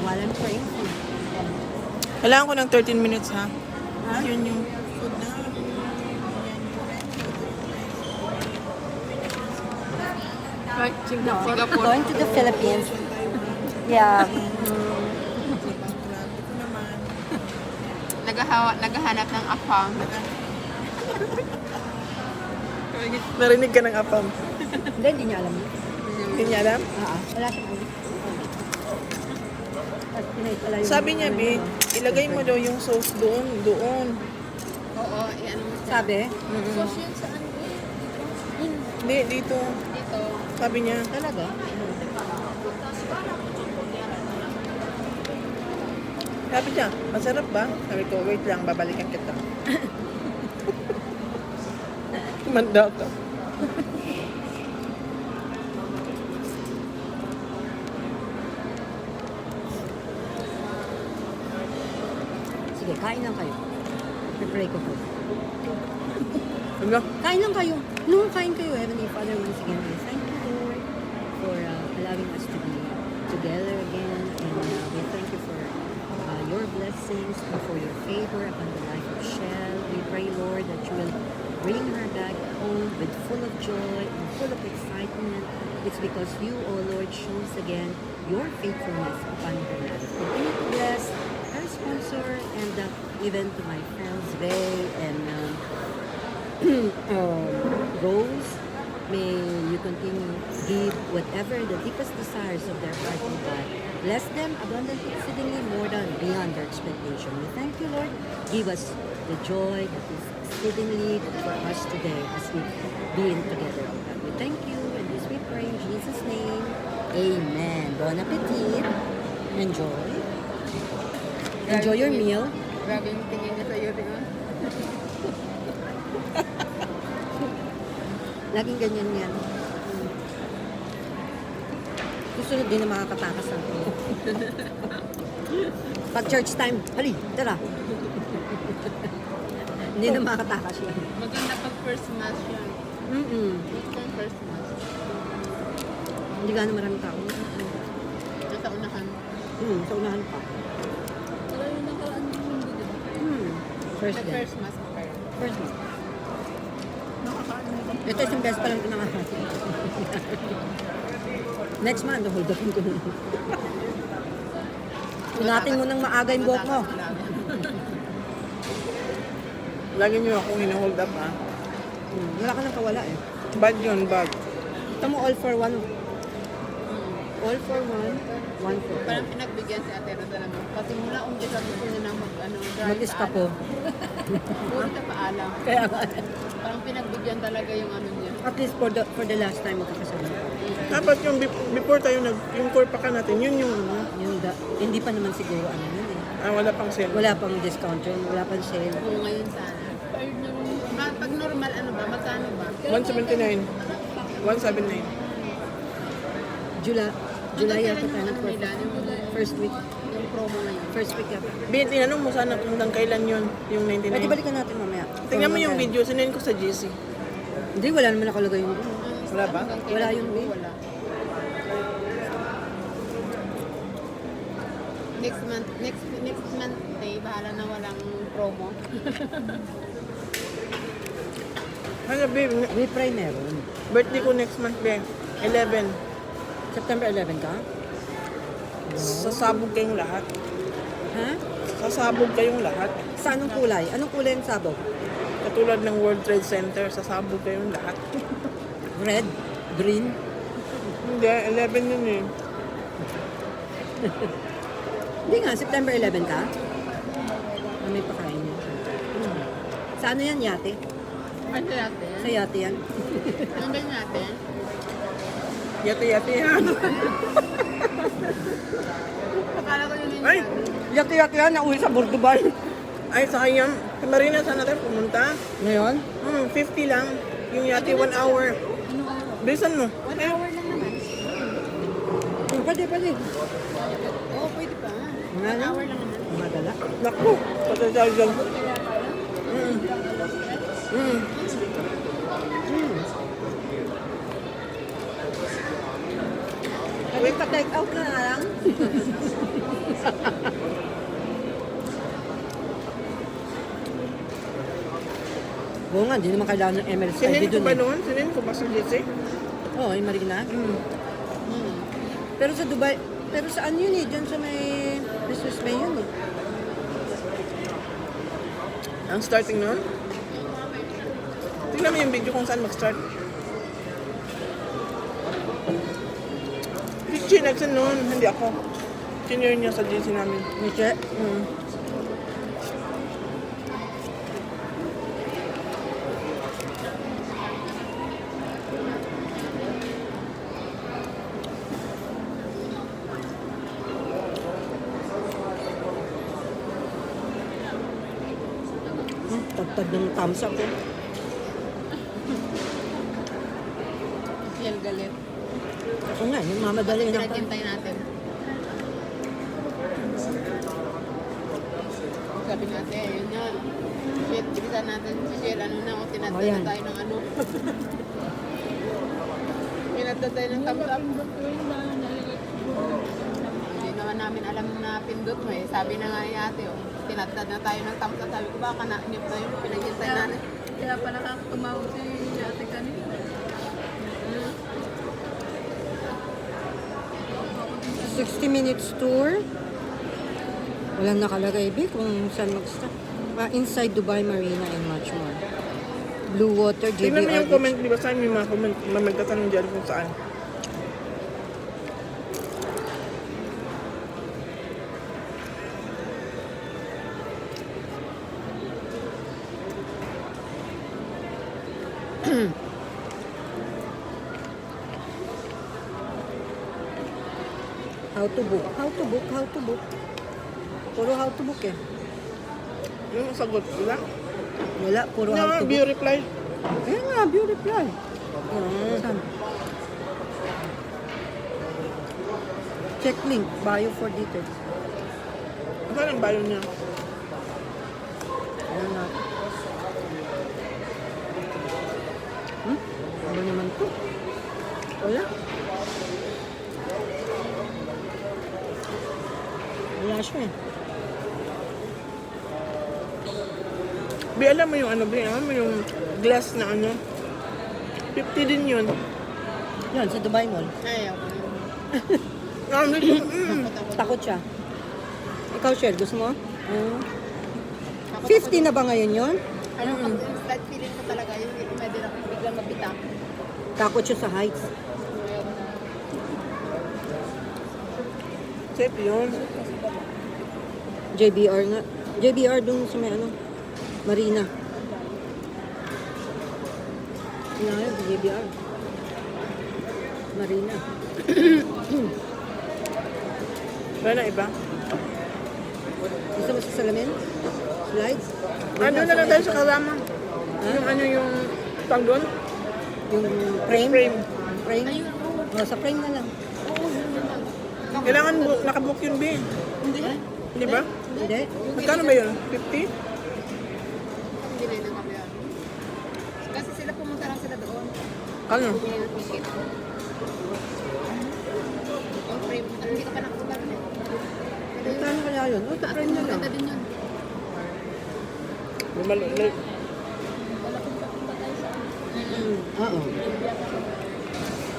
While I'm praying food. Kailangan ko ng 13 minutes, ha? Yun yung food na. Right, Singapore. Going to the Philippines. Yeah. Naghahanap ng afam. Narinig ka ng apam. Hindi niya alam. Hindi niya alam? Wala siyang alam. Sabi niya, Bi, ilagay mo daw yung sauce doon. Oo, yan. Sabi? Sauce yun saan? Hindi, dito. Dito. Sabi niya. Talaga? Sabi niya, masarap ba? Sabi ko, wait lang, babalikan kita. Manda ka. Sige, kain lang kayo. Pre-pray ko po. Ano? Kain lang kayo. No, kain kayo. Heavenly Father, once again, we thank you, Lord, for allowing us to be together again. And we thank you for your blessings and for your favor upon the life of Shell. We pray, Lord, that you will bring her back home with full of joy and full of excitement. It's because you, O Lord, shows again your faithfulness upon her life. Continue to bless our sponsor and even to my friends, Ray and Rose. May you continue to give whatever the deepest desires of their heart, O God. Bless them abundantly, exceedingly more than beyond their expectation. We thank you, Lord. Give us the joy that is exceedingly for us today as we being together, O God. We thank you, and this we pray in Jesus' name. Amen. Bon appetit. Enjoy. Enjoy your meal. Grabe yung tingin niya sa'yo, di ba? Laging ganyan yan. Susunod din na makakatakas ako. Pag church time, hali, tara. Hindi na makakatakas yan. Maganda pag first mass yan. Itong first mass. Hindi gano'n maraming tao. Nasa unahan. Sa unahan pa. Wala yung nakaraan yung mundo, di ba? First Sa day. first mass pa kayo. First day. Nakakaano mo. Ito isang beses pa lang pinangahan. Next month, hold up ko na. Unatin mo ng maaga yung buhok mo. Lagi niyo akong hinahold up, ha? Wala ka nang kawala eh. Bad yun, bad. Ito mo all for one. All for one, one for all. Parang pinagbigyan si Ate Rosa naman. Kasi mula umpisa gusto niya nang drive Mag-iska po. Puro na paalam. Kaya nga. Parang pinagbigyan talaga yung niya. At least for the last time magkakasama. Dapat yung before tayo yung core pa ka natin, yun yung Hindi pa naman siguro ano yun eh. wala pang sale. Wala pang discount yun, wala pang sale. Oo, ngayon sana. Pag normal, ano ba? Magkano ba? 179. 179. July yata tayo ng nila, first week. yung promo ngayon. First week yata. Tinanong mo sana kung hanggang kailan yun, yung Pwede 99. balikan natin mamaya. Tingnan mo yung video, sinend ko sa GC. Hindi, wala naman nakalagay yun. Wala ba? Wala yun, babe. Wala. Next month, bahala na walang promo. Ano, babe, We pray meron. birthday ko next month, babe. 11. September 11 ka? Sasabog kayong lahat. Ha? Sasabog kayong lahat. Sa anong kulay? Anong kulay ang sabog? Katulad ng World Trade Center, sasabog kayong lahat. Red? Green? Hindi, 11 yun eh. Hindi nga, September 11 ka? May pakain niya. Sa ano yan, yate? Ano natin? Sa yate yan? Ano ba natin? Yati-yati yan. Akala ko yun Ay! Yate-yate yan, nauwi sa Burdubay. Ay, sayang. Sa Marina, saan natin pumunta? Ngayon? 50 lang. Yung yati, 1 hour. Bilisan mo. 1 hour lang naman. Pwede. Oo, pwede pa. Nga 1 lang. hour lang naman. Madala. Naku, patatawag lang. Pwede pa take out na lang. Oo nga, hindi naman kailangan ng ML ID Sinin ko dun ba eh. noon? Sinin ko ba sa GC? Oo, yung Marina. Mm. Pero sa Dubai, pero saan yun eh? Diyan sa may Business Bay yun eh. Ang starting noon? Tingnan mo yung video kung saan mag-start. Richie, nagsan noon. Hindi ako. Senior niya sa GC namin. Miche? Mm. Tagtag ng thumbs up eh. Yan galit. Ako nga, yung mamadali na pa. Pinaghintay natin. Sabi natin, yun yun. Shit, bilisan natin si Shell. Ano na, o tinatay Ayan. na tayo ng ano. Tinatay tayo ng thumbs up. Hindi naman namin alam na pindot mo eh. Sabi na nga ni ate, oh, tinatad na tayo ng thumbs up. Sabi ko, baka na-nip na yun. Pinaghintay natin. Kaya pala tumawag si ate kanina. 60 minutes tour. Walang nakalagay, Bi, kung saan mag-start. Inside Dubai Marina and much more. Blue Water, Tingnan mo yung JBR. comment, di ba? Saan yung mga comment? Magtatanong dyan kung saan. How to book? How to book? How to book? Puro how to book eh. Yung sagot, wala? Wala, puro how to View book. reply. Ayun nga, view reply. Saan? Check link, bio for details. Saan ang bio niya? Ayun na. Ano naman to? Wala. Wala siya eh. Bi, alam mo yung ano, Bi, alam mo yung glass na ano? 50 din yun. Yun, sa Dubai Mall. Ayaw ko yun. Takot siya. Ikaw, Shell, gusto mo? Ako 50 na ba ngayon yun? Ano, pag feeling ko talaga, yung pwede na akong biglang mapitak. Takot siya sa heights. Safe yun. JBR nga. JBR dun sa may ano, Marina. Wala yun, JBR. Marina. Wala na iba. Gusto mo sa salamin? Slides? Ano na lang tayo sa kasama? Yung ano yung pang doon? Yung frame? Frame. Frame? Oh, sa frame na lang. Kailangan nakabook yun, Bi. Hindi. Di ba? Hindi? Magkano ba yun? 50? Hindi na yun ang kabiyan. Kasi sila pumunta lang sila doon. Ano? Bumili ng ticket. Yung frame, hindi ka pa nakapunta rin eh. Magkano kaya yun? Oh, sa frame na lang. Maganda din yun. Oo.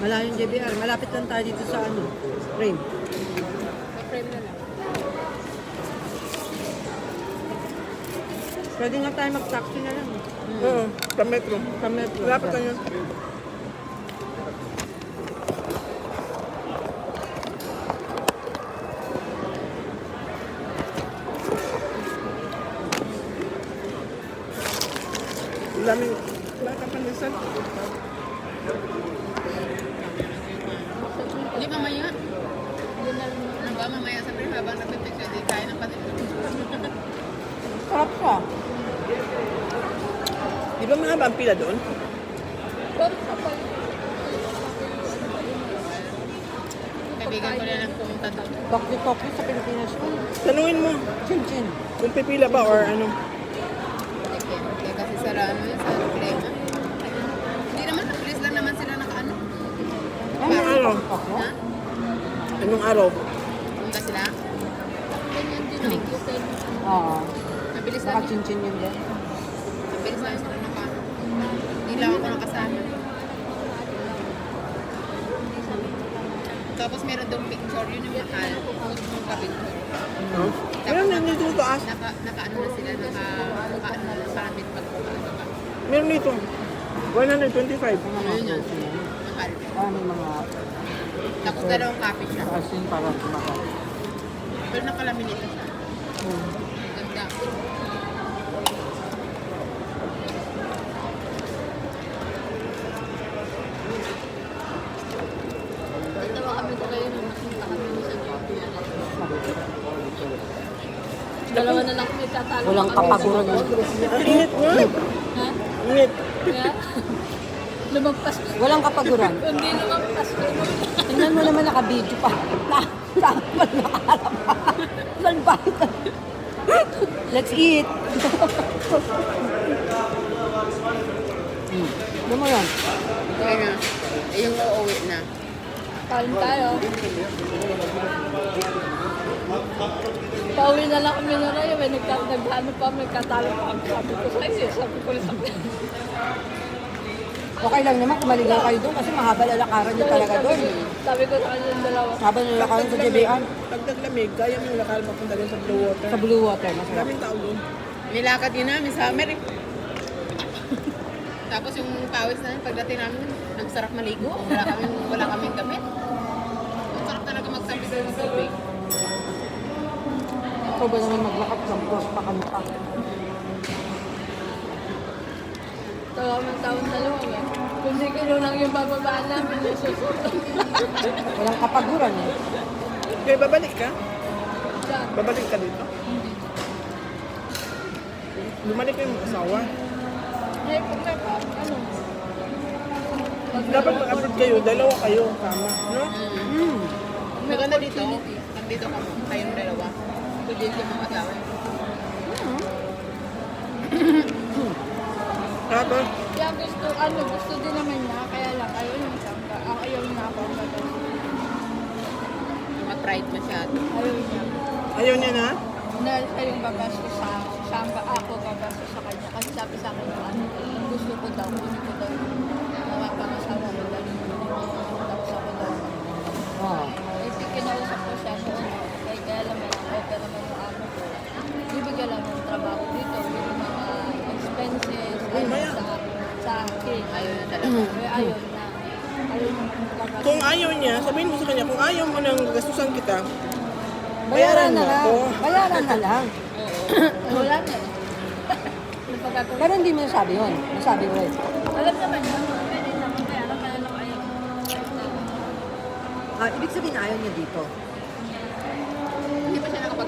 Malayong JBR. Malapit lang tayo dito sa ano, frame. Sa frame na lang. Pwede nga tayo mag-taxi na lang. Oo, sa metro. Sa metro. Malapit lang yun. Ang daming bata pandesan. Hindi mamaya. Ano ba mamaya sa frame habang nagpipicture, di kaya ng patin. Sarap siya. Di ba mahaba ang pila doon? Kaibigan ko na lang pumunta doon. Tokyo sa Pilipinas. Tanungin mo Chin-chin. kung pipila ba or ano. Kaya kasi sarado yun sa frame. Hindi naman, please lang naman sila nakaano. Anong araw? Tokyo? Ha? Anong araw? Pumunta sila? Oo. Mabilis lang. Naka-chin-chin yun din. Mabilis lang sila naka. Hindi lang ako nakasama. Tapos meron doon picture, yun yung mahal. Post mo ka picture. No? Meron din dito taas. Naka-ano na sila, naka-ano na parang pagpapaano ka. Meron dito. 125. Ayun yun. Mahal. Parang may mga Tapos dalawang copy siya. asin para kumakain. Pero nakalaminate siya. Ganda. Natawa kami ko kayo nung nakita kami sa Jollibee. Dalawa na lang kami tatalo. Walang kami. kapaguran yun. Init mo. Ha? Init. Kaya? Lumagpas ko. Walang kapaguran. Hindi lumagpas ko. Tingnan mo naman naka-video pa. Tapos nakaharap pa. Saan ba ito? Let's eat. Ano mo yan? Okay na. Eh, yung uuwi na. Kain tayo. Pauwi na lang kami na Rayo. May nagkano pa, may katalo pa kami. Sabi ko sa iyo, sabi ko sa Okay lang naman kung maligaw kayo doon kasi mahaba lalakaran nyo talaga doon. Sabi ko sa kanya yung dalawa. Mahaba lalakaran sa JBR. Pag naglamig, kaya mo yung lakal papunta doon sa Blue Water. Sa Blue Water, masarap. Maraming tao doon. Nilakad din namin summer eh. Tapos yung pawis namin, pagdating namin, ang sarap maligo. Wala kaming gamit. Ang sarap talaga magsabi sa tubig. Ikaw ba naman maglakap sa cross pa kami pa? Tawa ng taon na lang eh. Kung di kilo lang yung bababaan namin yung susunod. Walang kapaguran eh. Okay, babalik ka? Diyan. Babalik ka dito? Bumalik ka yung asawa. Eh, pagka, ano? Dapat mag-abroad kayo, dalawa kayo, tama. No? Maganda dito. Nandito ka mo, kayong dalawa. Pwede yung mga asawa. Tapos, Kaya gusto din naman niya, kaya lang ayaw yung sangka. Ayaw niya ako ang gagawin. Ma-pride masyado. Ayaw niya. ayaw niya na? Dahil siya yung babasto sa sangka, ako babasto sa kanya. Kasi sabi sa akin yung ano, gusto ko daw yung nakapangasawa ko dahil tapos ako daw. Oo. Eh, kinausap ko siya noon, kaya naman, okay naman yung amo ko. Bibigyan lang ng trabaho dito, yung mga expenses, sa akin. Ayaw na talaga. Ayaw na. Ayaw na magkakaroon. Kung ayaw niya, sabihin mo sa kanya, kung ayaw mo nang gastusan kita, Bayaran na mo lang. ako. Bayaran na lang. Wala na. Yung pagkakaroon. Pero hindi mo nasabi yun. Nasabi mo rin. Alam naman niya, pwede naman, kaya lang ayaw. Ibig sabihin ayaw niya dito.